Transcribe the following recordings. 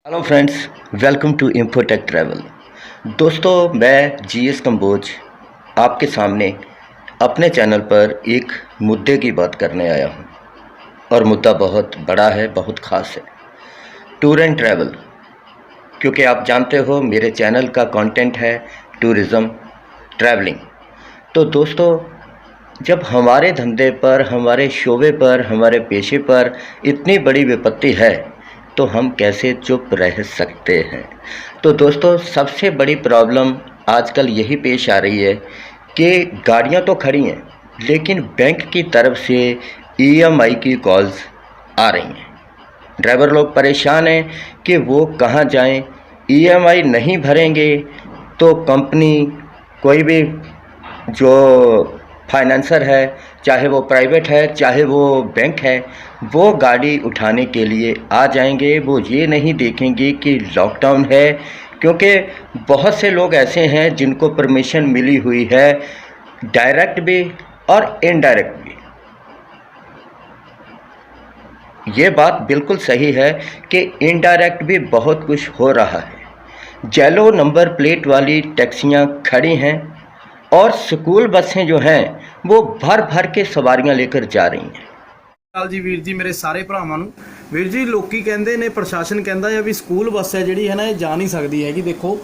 Hello friends, welcome to Infotech Travel. दोस्तों, मैं GS Kamboj आपके सामने अपने चैनल पर एक मुद्दे की बात करने आया हूं और मुद्दा बहुत बड़ा है, बहुत ख़ास है। टूर एंड ट्रैवल, क्योंकि आप जानते हो मेरे चैनल का कंटेंट है टूरिज़म, ट्रैवलिंग। तो दोस्तों, जब हमारे धंधे पर, हमारे शोबे पर, हमारे पेशे पर इतनी बड़ी विपत्ति है तो हम कैसे चुप रह सकते हैं। तो दोस्तों, सबसे बड़ी प्रॉब्लम आजकल यही पेश आ रही है कि गाड़ियां तो खड़ी हैं लेकिन बैंक की तरफ से ईएमआई की कॉल्स आ रही हैं। ड्राइवर लोग परेशान हैं कि वो कहां जाएं। ईएमआई नहीं भरेंगे तो कंपनी, कोई भी जो फाइनेंसर है, चाहे वो प्राइवेट है चाहे वो बैंक है, वो गाड़ी उठाने के लिए आ जाएंगे। वो ये नहीं देखेंगे कि लॉकडाउन है, क्योंकि बहुत से लोग ऐसे हैं जिनको परमिशन मिली हुई है, डायरेक्ट भी और इनडायरेक्ट भी। ये बात बिल्कुल सही है कि इनडायरेक्ट भी बहुत कुछ हो रहा है। येलो नंबर प्लेट वाली टैक्सियां खड़ी हैं और स्कूल बसें जो हैं वो भर भर के सवारियां लेकर जा रही हैं। ਹਾਲ ਜੀ ਵੀਰ ਜੀ, ਮੇਰੇ ਸਾਰੇ ਭਰਾਵਾਂ ਨੂੰ ਵੀਰ ਜੀ, ਲੋਕੀ ਕਹਿੰਦੇ ਨੇ, ਪ੍ਰਸ਼ਾਸਨ ਕਹਿੰਦਾ ਹੈ ਵੀ ਸਕੂਲ ਬੱਸ ਹੈ ਜਿਹੜੀ ਹੈ ਨਾ, ਇਹ ਜਾ ਨਹੀਂ ਸਕਦੀ ਹੈਗੀ। ਦੇਖੋ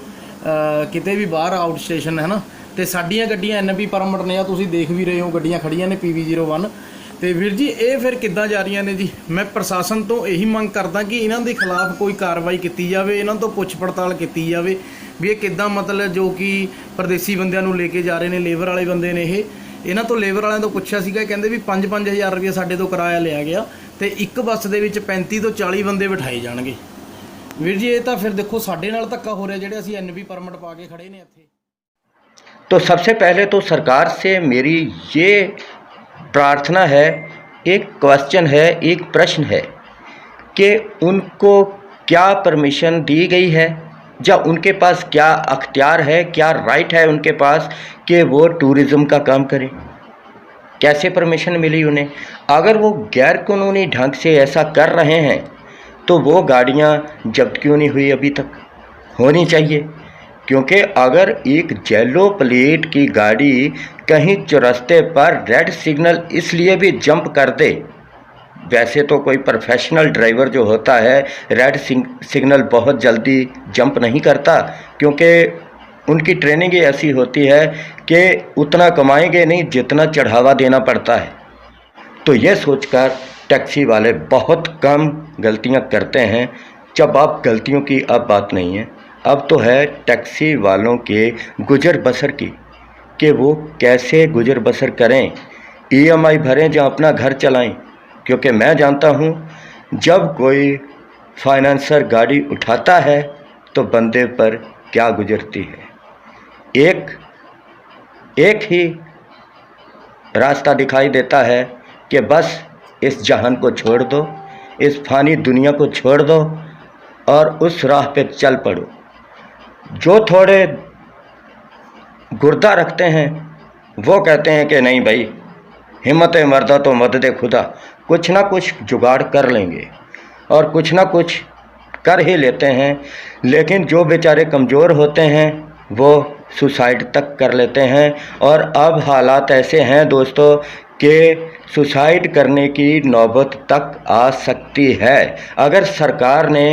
ਕਿਤੇ ਵੀ ਬਾਹਰ ਆਊਟ ਸਟੇਸ਼ਨ ਹੈ ਨਾ, ਤੇ ਸਾਡੀਆਂ ਗੱਡੀਆਂ ਐਨਪੀ ਪਰਮਿਟ ਨੇ ਆ, ਤੁਸੀਂ ਦੇਖ ਵੀ ਰਹੇ ਹੋ, ਗੱਡੀਆਂ ਖੜੀਆਂ ਨੇ PV01। ਤੇ ਵੀਰ ਜੀ, ਇਹ ਫਿਰ ਕਿੱਦਾਂ ਜਾ ਰਹੀਆਂ ਨੇ ਜੀ? ਮੈਂ ਪ੍ਰਸ਼ਾਸਨ ਤੋਂ ਇਹੀ ਮੰਗ ਕਰਦਾ ਕਿ ਇਹਨਾਂ ਦੇ ਖਿਲਾਫ ਕੋਈ ਕਾਰਵਾਈ ਕੀਤੀ ਜਾਵੇ, ਇਹਨਾਂ ਤੋਂ ਪੁੱਛ ਪੜਤਾਲ ਕੀਤੀ ਜਾਵੇ ਵੀ ਇਹ ਕਿੱਦਾਂ, ਮਤਲਬ ਜੋ ਕਿ ਪਰਦੇਸੀ ਬੰਦਿਆਂ ਨੂੰ ਲੈ ਕੇ ਜਾ ਰਹੇ ਨੇ, ਲੇਬਰ ਵਾਲੇ ਬੰਦੇ ਨੇ ਇਹ। ਇਹਨਾਂ ਤੋਂ ਲੇਬਰ ਵਾਲਿਆਂ ਤੋਂ ਪੁੱਛਿਆ ਸੀਗਾ, ਕਹਿੰਦੇ ਵੀ 5-5000 ਰੁਪਏ ਸਾਡੇ ਤੋਂ ਕਿਰਾਇਆ ਲਿਆ ਗਿਆ ਤੇ ਇੱਕ ਬੱਸ ਦੇ ਵਿੱਚ 35 ਤੋਂ 40 ਬੰਦੇ ਬਿਠਾਏ ਜਾਣਗੇ। ਵੀਰ ਜੀ, ਇਹ ਤਾਂ ਫਿਰ ਦੇਖੋ ਸਾਡੇ ਨਾਲ ਧੱਕਾ ਹੋ ਰਿਹਾ, ਜਿਹੜੇ ਅਸੀਂ NP ਪਰਮਿਟ ਪਾ ਕੇ ਖੜੇ ਨੇ ਇੱਥੇ। तो सबसे पहले तो सरकार से मेरी ये प्रार्थना है, एक क्वेश्चन है, एक प्रश्न है कि उनको क्या परमिशन दी गई है, या उनके पास क्या अख्तियार है, क्या राइट है उनके पास कि वो टूरिज़्म का काम करें। कैसे परमिशन मिली उन्हें? अगर वो गैर कानूनी ढंग से ऐसा कर रहे हैं तो वो गाड़ियां जब्त क्यों नहीं हुई अभी तक? होनी चाहिए, क्योंकि अगर एक येलो प्लेट की गाड़ी कहीं चौरास्ते पर रेड सिग्नल इसलिए भी जंप कर दे, वैसे तो कोई प्रोफेशनल ड्राइवर जो होता है रेड सिग्नल बहुत जल्दी जंप नहीं करता, क्योंकि उनकी ट्रेनिंग ही ऐसी होती है कि उतना कमाएंगे नहीं जितना चढ़ावा देना पड़ता है। तो ये सोचकर टैक्सी वाले बहुत कम गलतियां करते हैं। जब आप गलतियों की अब बात नहीं है, अब तो है टैक्सी वालों के गुजर बसर की, कि वो कैसे गुजर बसर करें, ईएमआई भरें या अपना घर चलाएं। क्योंकि मैं जानता हूँ, जब कोई फाइनेंसर गाड़ी उठाता है तो बंदे पर क्या गुजरती है। एक ही रास्ता दिखाई देता है कि बस इस जहान को छोड़ दो, इस फानी दुनिया को छोड़ दो और उस राह पे चल पड़ो। जो थोड़े गुर्दा रखते हैं वो कहते हैं कि नहीं भाई, हिम्मत मर्दा तो मदद खुदा, कुछ ना कुछ जुगाड़ कर लेंगे और कुछ ना कुछ कर ही लेते हैं। लेकिन जो बेचारे कमज़ोर होते हैं वो सुसाइड तक कर लेते हैं। और अब हालात ऐसे हैं दोस्तों कि सुसाइड करने की नौबत तक आ सकती है अगर सरकार ने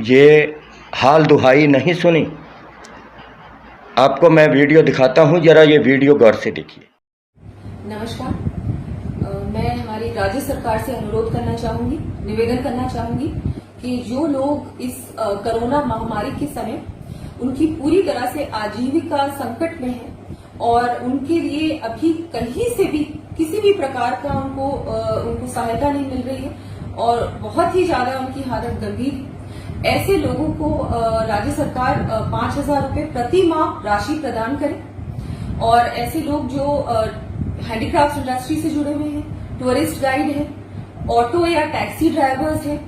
ये हाल दुहाई नहीं सुनी। आपको मैं वीडियो दिखाता हूँ, जरा ये वीडियो गौर से देखिए। नमस्कार, मैं हमारी राज्य सरकार से अनुरोध करना चाहूंगी, निवेदन करना चाहूंगी कि जो लोग इस कोरोना महामारी के समय उनकी पूरी तरह से आजीविका संकट में है और उनके लिए अभी कहीं से भी किसी भी प्रकार का उनको सहायता नहीं मिल रही है और बहुत ही ज्यादा उनकी हालत गंभीर है, ऐसे लोगों को राज्य सरकार 5,000 रुपए प्रति माह राशि प्रदान करे। और ऐसे लोग जो हैंडीक्राफ्ट इंडस्ट्री से जुड़े हुए हैं, टूरिस्ट गाइड है, ऑटो या टैक्सी ड्राइवर्स हैं,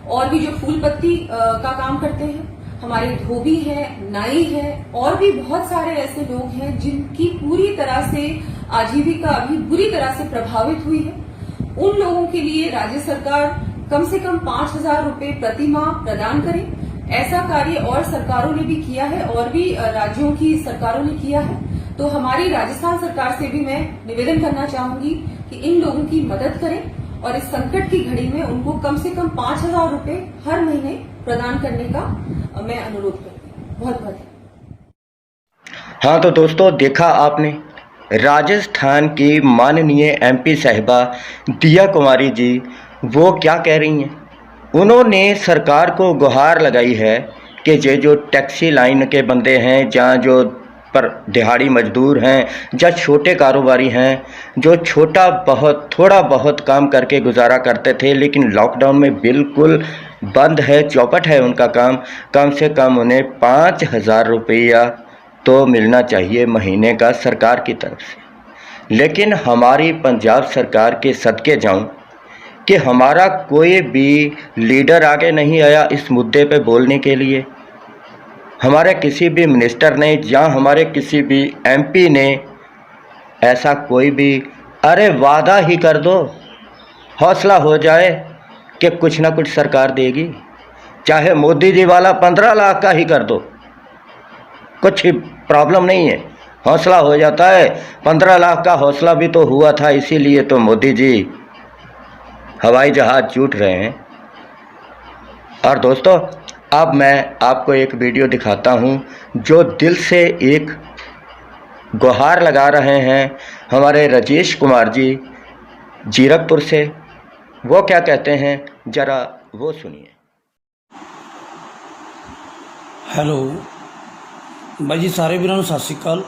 और भी जो फूल पत्ती का काम करते हैं, हमारे धोबी है, नाई है, और भी बहुत सारे ऐसे लोग हैं जिनकी पूरी तरह से आजीविका अभी बुरी तरह से प्रभावित हुई है। उन लोगों के लिए राज्य सरकार कम से कम 5,000 रुपए प्रति माह प्रदान करें। ऐसा कार्य और सरकारों ने भी किया है और भी राज्यों की सरकारों ने किया है। तो हमारी राजस्थान सरकार से भी मैं निवेदन करना चाहूंगी कि इन लोगों की मदद करें और इस संकट की घड़ी में उनको कम से कम 5,000 रुपए हर महीने प्रदान करने का मैं अनुरोध करती हूँ। बहुत बहुत। हाँ तो दोस्तों, देखा आपने राजस्थान की माननीय एमपी साहिबा दिया कुमारी जी वो क्या कह रही हैं। उन्होंने सरकार को गुहार लगाई है कि ये जो टैक्सी लाइन के बंदे हैं, जहाँ जो पर दिहाड़ी मजदूर हैं, या छोटे कारोबारी हैं, जो थोड़ा बहुत काम करके गुजारा करते थे, लेकिन लॉकडाउन में बिल्कुल बंद है, चौपट है उनका काम, कम से कम उन्हें 5,000 रुपया तो मिलना चाहिए महीने का सरकार की तरफ से। लेकिन हमारी पंजाब सरकार के सदके जाऊं कि हमारा कोई भी लीडर आगे नहीं आया इस मुद्दे पे बोलने के लिए। हमारे किसी भी मिनिस्टर ने या हमारे किसी भी एमपी ने ऐसा कोई भी, अरे वादा ही कर दो, हौसला हो जाए कि कुछ ना कुछ सरकार देगी, चाहे मोदी जी वाला 15 लाख का ही कर दो, कुछ प्रॉब्लम नहीं है, हौसला हो जाता है। 15 लाख का हौसला भी तो हुआ था, इसीलिए तो मोदी जी हवाई जहाज़ छूट रहे हैं। और दोस्तों, अब मैं आपको एक वीडियो दिखाता हूं जो दिल से एक गुहार लगा रहे हैं हमारे राजेश कुमार जी जीरकपुर से। वो क्या कहते हैं, ज़रा वो सुनिए। ਹੈਲੋ ਬਾਈ ਜੀ, ਸਾਰੇ ਵੀਰਾਂ ਨੂੰ ਸਤਿ ਸ਼੍ਰੀ ਅਕਾਲ।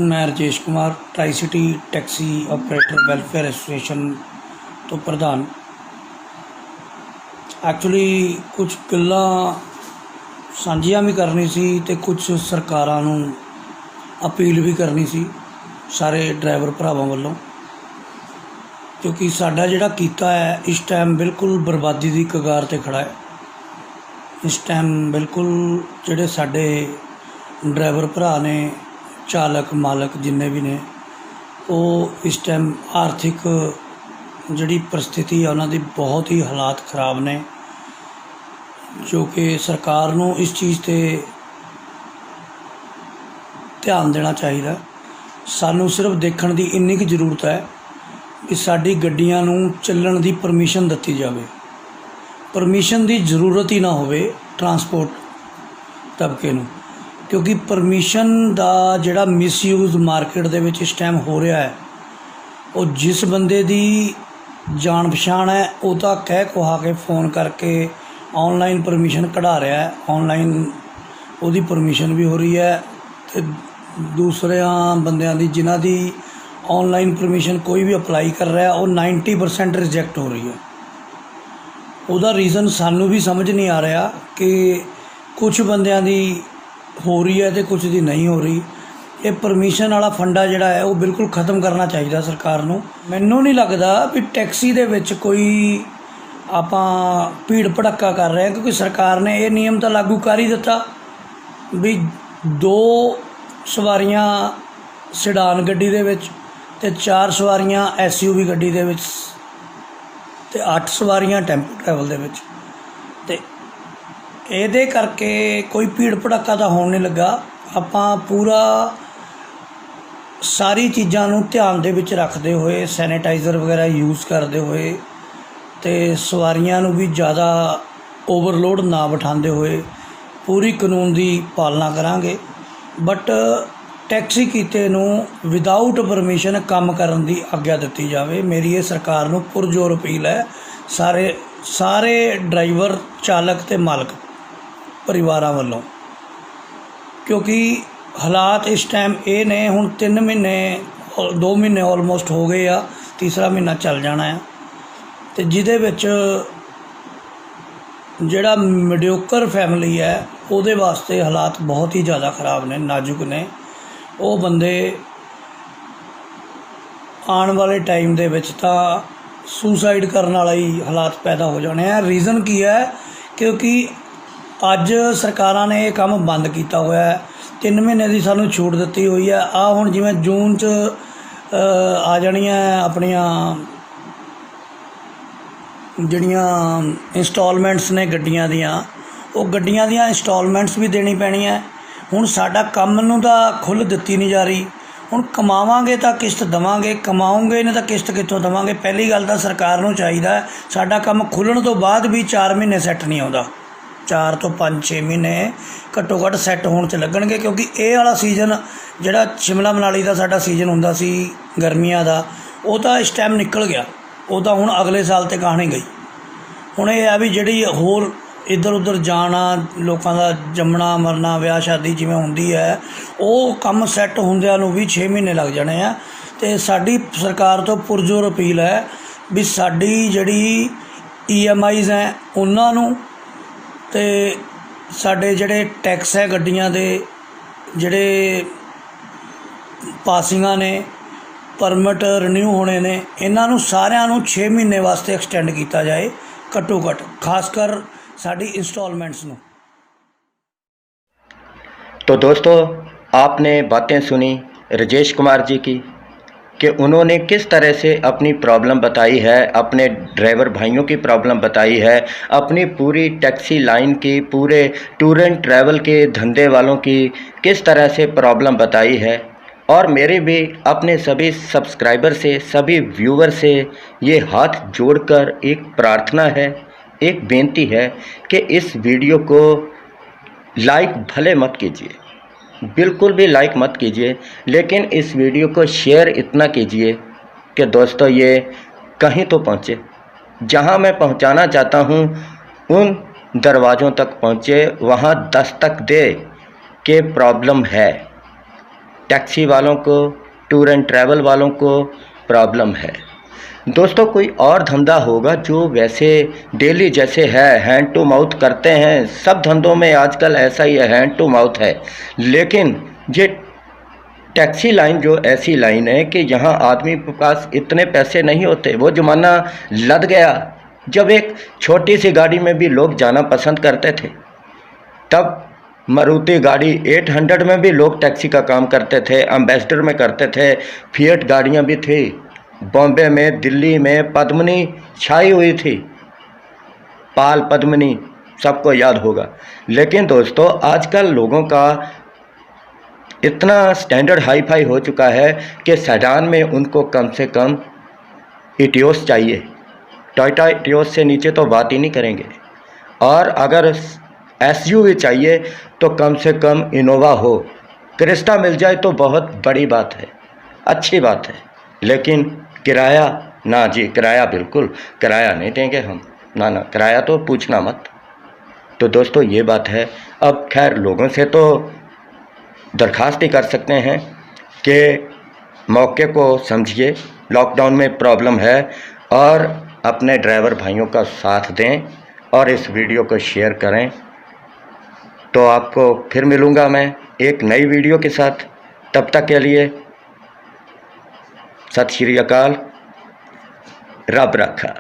ਮੈਂ Rajesh Kumar, tri city taxi operator welfare association ਤੋਂ ਪ੍ਰਧਾਨ। ਐਕਚੁਅਲੀ ਕੁਝ ਗੱਲਾਂ ਸਾਂਝੀਆਂ ਵੀ ਕਰਨੀ ਸੀ ਤੇ ਕੁਝ ਸਰਕਾਰਾਂ ਨੂੰ ਅਪੀਲ ਵੀ ਕਰਨੀ ਸੀ ਸਾਰੇ ਡਰਾਈਵਰ ਭਰਾਵਾਂ ਵੱਲੋਂ, ਕਿਉਂਕਿ ਸਾਡਾ ਜਿਹੜਾ ਕੀਤਾ ਹੈ ਇਸ ਟਾਈਮ ਬਿਲਕੁਲ ਬਰਬਾਦੀ ਦੀ ਕਗਾਰ 'ਤੇ ਖੜ੍ਹਾ ਹੈ। ਇਸ ਟਾਈਮ ਬਿਲਕੁਲ ਜਿਹੜੇ ਸਾਡੇ ਡਰਾਈਵਰ ਭਰਾ ਨੇ, ਚਾਲਕ ਮਾਲਕ ਜਿੰਨੇ ਵੀ ਨੇ, ਉਹ ਇਸ ਟਾਈਮ ਆਰਥਿਕ ਜਿਹੜੀ ਪਰਿਸਥਿਤੀ ਆ ਉਹਨਾਂ ਦੀ ਬਹੁਤ ਹੀ ਹਾਲਾਤ ਖਰਾਬ ਨੇ, ਜੋ ਕਿ ਸਰਕਾਰ ਨੂੰ ਇਸ ਚੀਜ਼ 'ਤੇ ਧਿਆਨ ਦੇਣਾ ਚਾਹੀਦਾ। ਸਾਨੂੰ ਸਿਰਫ ਦੇਖਣ ਦੀ ਇੰਨੀ ਕੁ ਜ਼ਰੂਰਤ ਹੈ ਕਿ ਸਾਡੀ ਗੱਡੀਆਂ ਨੂੰ ਚੱਲਣ ਦੀ ਪਰਮਿਸ਼ਨ ਦਿੱਤੀ ਜਾਵੇ। ਪਰਮਿਸ਼ਨ ਦੀ ਜ਼ਰੂਰਤ ਹੀ ਨਾ ਹੋਵੇ ਟਰਾਂਸਪੋਰਟ ਤਬਕੇ ਨੂੰ, ਕਿਉਂਕਿ ਪਰਮਿਸ਼ਨ ਦਾ ਜਿਹੜਾ ਮਿਸਯੂਜ਼ ਮਾਰਕੀਟ ਦੇ ਵਿੱਚ ਇਸ ਟਾਈਮ ਹੋ ਰਿਹਾ ਹੈ, ਉਹ ਜਿਸ ਬੰਦੇ ਦੀ ਜਾਣ ਪਛਾਣ ਹੈ ਉਹ ਤਾਂ ਕਹਿ ਕੁਹਾ ਕੇ फ़ोन ਕਰਕੇ ऑनलाइन परमिशन कढ़ा रहा है, ऑनलाइन ਉਹਦੀ परमिशन भी हो रही है, तो दूसरिया बंदियां दी जिन्हां दी ऑनलाइन परमिशन कोई भी अप्लाई कर रहा है वो 90% रिजेक्ट हो रही है। ਉਹਦਾ रीज़न सानू भी समझ नहीं आ रहा कि कुछ बंदियां दी हो रही है तो कुछ दी नहीं हो रही। ये परमिशन वाला फंडा जिहड़ा है वो बिल्कुल ख़त्म करना चाहिए सरकार नूं। मैनूं नहीं लगता भी टैक्सी दे विच कोई ਆਪਾਂ ਭੀੜ ਭੜੱਕਾ ਕਰ ਰਹੇ ਹਾਂ, ਕਿਉਂਕਿ ਸਰਕਾਰ ਨੇ ਇਹ ਨਿਯਮ ਤਾਂ ਲਾਗੂ ਕਰ ਹੀ ਦਿੱਤਾ ਵੀ 2 ਸਵਾਰੀਆਂ ਸਿਡਾਨ ਗੱਡੀ ਦੇ ਵਿੱਚ ਤੇ 4 ਸਵਾਰੀਆਂ SUV ਗੱਡੀ ਦੇ ਵਿੱਚ ਤੇ 8 ਸਵਾਰੀਆਂ ਟੈਂਪੂ ਟਰੈਵਲ ਦੇ ਵਿੱਚ। ਤੇ ਇਹਦੇ ਕਰਕੇ ਕੋਈ ਭੀੜ ਭੜੱਕਾ ਤਾਂ ਹੋਣ ਨਹੀਂ ਲੱਗਾ। ਆਪਾਂ ਪੂਰਾ ਸਾਰੀ ਚੀਜ਼ਾਂ ਨੂੰ ਧਿਆਨ ਦੇ ਵਿੱਚ ਰੱਖਦੇ ਹੋਏ, ਸੈਨੀਟਾਈਜ਼ਰ ਵਗੈਰਾ ਯੂਜ਼ ਕਰਦੇ ਹੋਏ ਤੇ ਸਵਾਰੀਆਂ ਨੂੰ ਵੀ ਜ਼ਿਆਦਾ ਓਵਰਲੋਡ ਨਾ ਬਿਠਾਉਂਦੇ ਹੋਏ ਪੂਰੀ ਕਾਨੂੰਨ ਦੀ ਪਾਲਣਾ ਕਰਾਂਗੇ। ਬਟ ਟੈਕਸੀ ਕੀਤੇ ਨੂੰ ਵਿਦਆਊਟ ਪਰਮਿਸ਼ਨ ਕੰਮ ਕਰਨ ਦੀ ਆਗਿਆ ਦਿੱਤੀ ਜਾਵੇ। ਮੇਰੀ ਇਹ ਸਰਕਾਰ ਨੂੰ ਪੁਰਜ਼ੋਰ ਅਪੀਲ ਹੈ, ਸਾਰੇ ਡਰਾਈਵਰ, ਚਾਲਕ ਤੇ ਮਾਲਕ ਪਰਿਵਾਰਾਂ ਵੱਲੋਂ, ਕਿਉਂਕਿ ਹਾਲਾਤ ਇਸ ਟਾਈਮ ਇਹ ਨੇ। ਹੁਣ 2 ਮਹੀਨੇ ਆਲਮੋਸਟ ਹੋ ਗਏ ਆ, ਤੀਸਰਾ ਮਹੀਨਾ ਚੱਲ ਜਾਣਾ ਆ, ਤੇ ਜਿਹਦੇ ਵਿੱਚ ਜਿਹੜਾ ਮੀਡੀਓਕਰ ਫੈਮਿਲੀ ਹੈ ਉਹਦੇ ਵਾਸਤੇ ਹਾਲਾਤ ਬਹੁਤ ਹੀ ਜ਼ਿਆਦਾ ख़राब ਨੇ, ਨਾਜ਼ੁਕ ਨੇ। ਉਹ ਬੰਦੇ ਆਉਣ ਵਾਲੇ ਟਾਈਮ ਦੇ ਵਿੱਚ ਤਾਂ ਸੁਸਾਈਡ ਕਰਨ ਵਾਲਾ ਹੀ ਹਾਲਾਤ ਪੈਦਾ ਹੋ ਜਾਣੇ ਆ। ਰੀਜ਼ਨ ਕੀ ਹੈ? ਕਿਉਂਕਿ ਅੱਜ ਸਰਕਾਰਾਂ ਨੇ ਇਹ ਕੰਮ ਬੰਦ ਕੀਤਾ ਹੋਇਆ ਹੈ। 3 ਮਹੀਨੇ ਦੀ ਸਾਨੂੰ ਛੂਟ ਦਿੱਤੀ ਹੋਈ ਹੈ। ਆ ਹੁਣ ਜਿਵੇਂ ਜੂਨ 'ਚ ਆ ਜਾਣੀਆਂ ਆਪਣੀਆਂ ਜਿਹੜੀਆਂ ਇੰਸਟਾਲਮੈਂਟਸ ਨੇ ਗੱਡੀਆਂ ਦੀਆਂ, ਉਹ ਗੱਡੀਆਂ ਦੀਆਂ ਇੰਸਟਾਲਮੈਂਟਸ ਵੀ ਦੇਣੀ ਪੈਣੀਆਂ। ਹੁਣ ਸਾਡਾ ਕੰਮ ਨੂੰ ਤਾਂ ਖੁੱਲ੍ਹ ਦਿੱਤੀ ਨਹੀਂ ਜਾ ਰਹੀ। ਹੁਣ ਕਮਾਵਾਂਗੇ ਤਾਂ ਕਿਸ਼ਤ ਦੇਵਾਂਗੇ, ਕਮਾਉਂਗੇ ਨਹੀਂ ਤਾਂ ਕਿਸ਼ਤ ਕਿੱਥੋਂ ਦੇਵਾਂਗੇ। ਪਹਿਲੀ ਗੱਲ ਤਾਂ ਸਰਕਾਰ ਨੂੰ ਚਾਹੀਦਾ, ਸਾਡਾ ਕੰਮ ਖੁੱਲ੍ਹਣ ਤੋਂ ਬਾਅਦ ਵੀ 4 ਮਹੀਨੇ ਸੈੱਟ ਨਹੀਂ ਆਉਂਦਾ, 4 ਤੋਂ 5-6 ਮਹੀਨੇ ਘੱਟੋ ਘੱਟ ਸੈੱਟ ਹੋਣ 'ਚ ਲੱਗਣਗੇ। ਕਿਉਂਕਿ ਇਹ ਵਾਲਾ ਸੀਜ਼ਨ ਜਿਹੜਾ ਸ਼ਿਮਲਾ ਮਨਾਲੀ ਦਾ ਸਾਡਾ ਸੀਜ਼ਨ ਹੁੰਦਾ ਸੀ ਗਰਮੀਆਂ ਦਾ, ਉਹ ਤਾਂ ਇਸ ਟਾਈਮ ਨਿਕਲ ਗਿਆ, ਉਹ ਤਾਂ ਹੁਣ ਅਗਲੇ ਸਾਲ ਤੇ ਕਹਾਣੀ ਗਈ। ਹੁਣ ਇਹ ਹੈ ਵੀ ਜਿਹੜੀ ਹੋਰ ਇੱਧਰ ਉੱਧਰ ਜਾਣਾ, ਲੋਕਾਂ ਦਾ ਜੰਮਣਾ ਮਰਨਾ, ਵਿਆਹ ਸ਼ਾਦੀ ਜਿਵੇਂ ਹੁੰਦੀ ਹੈ, ਉਹ ਕੰਮ ਸੈੱਟ ਹੁੰਦਿਆਂ ਨੂੰ ਵੀ 6 ਮਹੀਨੇ ਲੱਗ ਜਾਣੇ ਆ। ਅਤੇ ਸਾਡੀ ਸਰਕਾਰ ਤੋਂ ਪੁਰਜ਼ੋਰ ਅਪੀਲ ਹੈ ਵੀ ਸਾਡੀ ਜਿਹੜੀ EMIs ਹੈ ਉਹਨਾਂ ਨੂੰ, ਅਤੇ ਸਾਡੇ ਜਿਹੜੇ ਟੈਕਸ ਹੈ ਗੱਡੀਆਂ ਦੇ, ਜਿਹੜੇ ਪਾਸਿੰਗਾਂ ਨੇ, ਪਰਮਿਟ ਰਿਨਿਊ ਹੋਣੇ ਨੇ, ਇਹਨਾਂ ਨੂੰ ਸਾਰਿਆਂ ਨੂੰ 6 ਮਹੀਨੇ ਵਾਸਤੇ ਐਕਸਟੈਂਡ ਕੀਤਾ ਜਾਏ ਘੱਟੋ ਘੱਟ, ਖਾਸ ਕਰ साड़ी इंस्टॉलमेंट्स ਨੂੰ। तो दोस्तों, आपने बातें सुनी राजेश कुमार जी की कि उन्होंने किस तरह से अपनी प्रॉब्लम बताई है, अपने ड्राइवर भाइयों की प्रॉब्लम बताई है, अपनी पूरी टैक्सी लाइन की, पूरे टूर एंड ट्रैवल के धंधे वालों की किस तरह से प्रॉब्लम बताई है। और मेरे भी अपने सभी सब्सक्राइबर से, सभी व्यूवर से ये हाथ जोड़कर एक प्रार्थना है, एक बेनती है कि इस वीडियो को लाइक भले मत कीजिए, बिल्कुल भी लाइक मत कीजिए, लेकिन इस वीडियो को शेयर इतना कीजिए कि दोस्तों ये कहीं तो पहुँचे, जहाँ मैं पहुँचाना चाहता हूँ उन दरवाज़ों तक पहुँचे, वहाँ दस्तक दे कि प्रॉब्लम है, टैक्सी वालों को, टूर एंड ट्रैवल वालों को प्रॉब्लम है। दोस्तों, कोई और धंधा होगा जो वैसे डेली जैसे है, हैंड टू माउथ करते हैं, सब धंधों में आजकल ऐसा ही है, हैंड टू माउथ है। लेकिन ये टैक्सी लाइन जो ऐसी लाइन है कि यहाँ आदमी के पास इतने पैसे नहीं होते। वो ज़माना लद गया जब एक छोटी सी गाड़ी में भी लोग जाना पसंद करते थे। तब मारुति गाड़ी 800 में भी लोग टैक्सी का काम करते थे, एम्बेसडर में करते थे, फिएट गाड़ियाँ भी थी, बॉम्बे में, दिल्ली में पद्मिनी छाई हुई थी, पाल पद्मिनी सबको याद होगा। लेकिन दोस्तों, आजकल लोगों का इतना स्टैंडर्ड हाई फाई हो चुका है कि सेडान में उनको कम से कम इटियोस चाहिए, टोयोटा इटियोस से नीचे तो बात ही नहीं करेंगे। और अगर SUV चाहिए तो कम से कम इनोवा हो, क्रिस्टा मिल जाए तो बहुत बड़ी बात है, अच्छी बात है। लेकिन किराया ना जी, किराया बिल्कुल किराया नहीं देंगे हम, ना ना, किराया तो पूछना मत। तो दोस्तों, ये बात है। अब खैर लोगों से तो दरख्वास्त ही कर सकते हैं कि मौके को समझिए, लॉकडाउन में प्रॉब्लम है, और अपने ड्राइवर भाइयों का साथ दें और इस वीडियो को शेयर करें। तो आपको फिर मिलूँगा मैं एक नई वीडियो के साथ। तब तक के लिए सत श्री अकाल, रब रखा।